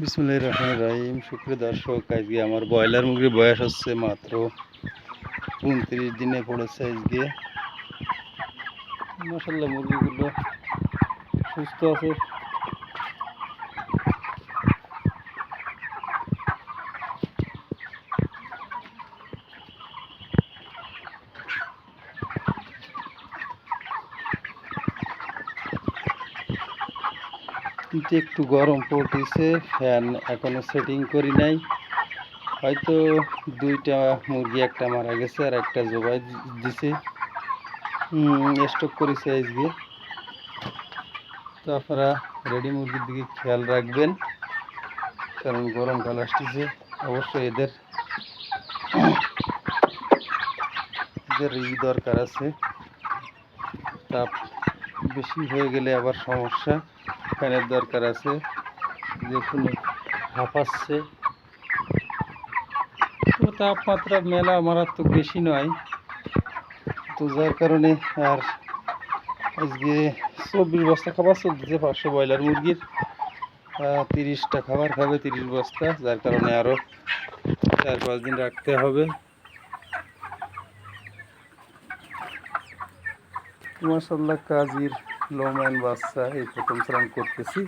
বিসমিল্লাহির রহমানির রহিম। সুপ্রিয় দর্শক, আজকে আমার ব্রয়লার মুরগির বয়স হচ্ছে মাত্র ২৯ দিনে পড়েছে। আজকে মাশাআল্লাহ মুরগিগুলো সুস্থ আছে। কিন্তু একটু গরম পড়তেছে, ফ্যান এখনো সেটিং করি নাই। হয়তো দুইটা মুরগি, একটা মারা গেছে আর একটা জবাই দিছে, স্টক করেছে আজকে। তো আপনারা রেডি মুরগির দিকে খেয়াল রাখবেন, কারণ গরমকাল আসতেছে। অবশ্যই এদের দরকার আছে। তাপ বেশি হয়ে গেলে আবার সমস্যা, ফ্যানের দরকার আছে। দেখুন হাঁপাচ্ছে, তো তাপমাত্রা মেলা মারাত্মক বেশি নয়, তো যার কারণে। আর আজকে ২৪ বস্তা খাবার চলতেছে ৫০০ ব্রয়লার মুরগির। ৩০টা খাবার খাবে, ৩০ বস্তা, যার কারণে আরও ৪-৫ দিন রাখতে হবে। মাশাআল্লাহ কাজীর লোম্যান বাচ্চা এই প্রথম স্নান করতেছি,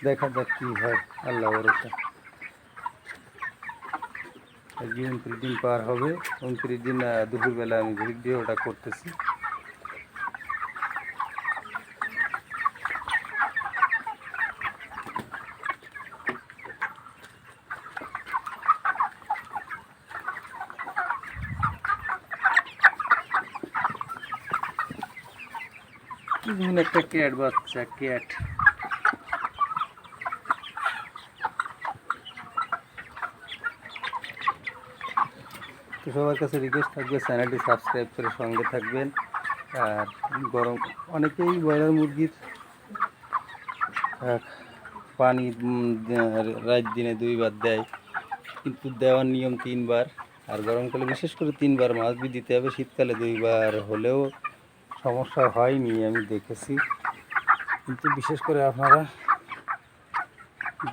দেখা যাক কি হয়, আল্লাহ ভরসা। আজকে ২৯ দিন পার হবে। ২৯ দিন দুপুরবেলা আমি ভিডিওটা করতেছি। একটা ক্যাট বাচ্চা, ক্যাট। তো সবার কাছে রিকোয়েস্ট থাকবে, চ্যানেলটি সাবস্ক্রাইব করে সঙ্গে থাকবেন। আর গরম, অনেকেই ব্রয়লার মুরগির পানি রাত দিনে 2 বার দেয়, কিন্তু দেওয়ার নিয়ম 3 বার। আর গরমকালে বিশেষ করে 3 বার মাছবি দিতে হবে। শীতকালে 2 বার হলেও সমস্যা হয়নি, আমি দেখেছি। কিন্তু বিশেষ করে আপনারা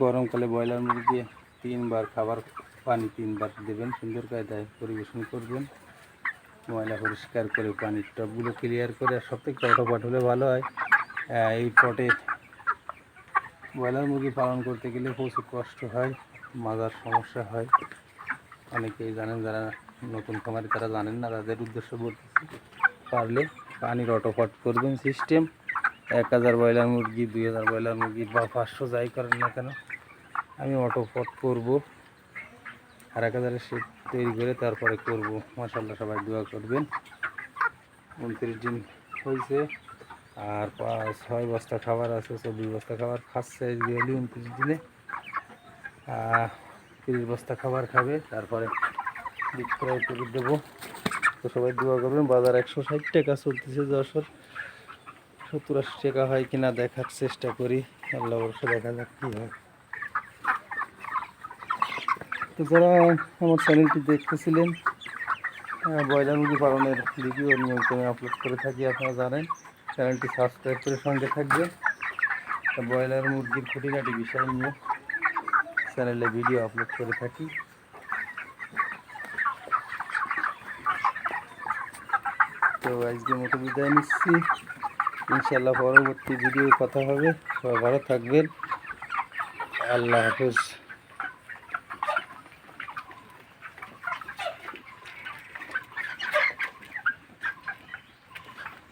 গরমকালে ব্রয়লার মুরগি 3 বার খাবার, পানি 3 বার দেবেন। সুন্দর কায়দায় পরিবেশন করবেন, ময়লা পরিষ্কার করে পানির টবগুলো ক্লিয়ার করে। আর সবথেকে ছোটো পট হলে ভালো হয়। এই পটে ব্রয়লার মুরগি পালন করতে গেলে প্রচুর কষ্ট হয়, মাজার সমস্যা হয়। অনেকেই জানেন, যারা নতুন খামারি তারা জানেন না, তাদের উদ্দেশ্য বলতেছি। পারলে পানির অটোপট করবেন সিস্টেম। ১,০০০ ব্রয়লার মুরগি, ২,০০০ ব্রয়লার মুরগি বা ৫০০ যাই করেন না কেন, আমি অটোপট করব। আর ১,০০০-এর শেড তৈরি করে তারপরে করব। মাশাআল্লাহ, সবাই দোয়া করবেন। ২৯ দিন হয়েছে, আর ৬ বস্তা খাবার আছে, ২৪ বস্তা খাবার খাচ্ছে আজকে। ২৯ দিনে ৩০ বস্তা খাবার খাবে, তারপরে বিক্রয় করে দেবো। তো সবাই দোয়া করবেন। বাজার ১৬০ টাকা চলতেছে, 70-80 টাকা হয় কিনা দেখার চেষ্টা করি, আল্লাহ ভরসা, দেখা যাক কী হয়। তো যারা আমার চ্যানেলটি দেখতেছিলেন, ব্রয়লার মুরগি পালনের ভিডিও নিয়মিত আপলোড করে থাকি, আপনারা জানেন। চ্যানেলটি সাবস্ক্রাইব করে সঙ্গে থাকবেন। ব্রয়লার মুরগির খুঁটিনাটি বিষয় নিয়ে চ্যানেলে ভিডিও আপলোড করে থাকি। তো আজকের মতো বিদায় নিচ্ছি, ইনশাআল্লাহ পরবর্তী ভিডিও কথা হবে। সবাই ভালো থাকবেন, আল্লাহ হাফেজ।